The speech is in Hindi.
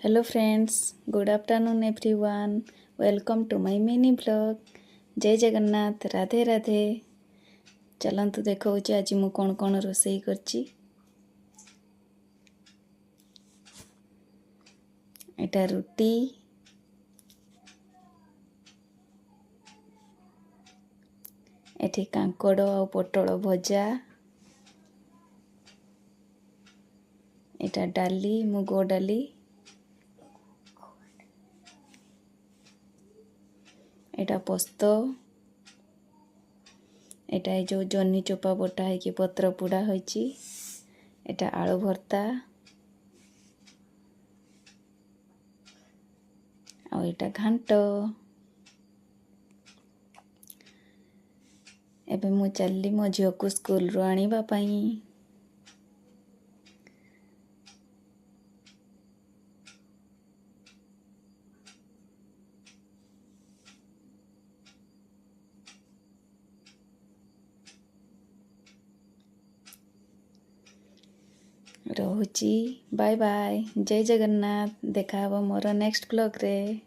Hello friends, good afternoon everyone. Welcome to my mini blog. जय जगन्नाथ, राधे राधे। चलतु देखो आज मु कौन कौन रोसई करची। एटा रुटी, एठी कांकड़ और पोटल भजा, एटा डाली मुग डाली, एटा पोस्त, एटा जो जन्नी चोपा बोटा है कि पत्र पोड़ा होइची, एटा आलू भर्ता और एटा घांट। एबे मु चलली मो झील को स्कूल रो आनिबा पई। रहुची, बाय बाय, जय जगन्नाथ। देखा हबो मोर नेक्स्ट ब्लॉग रे।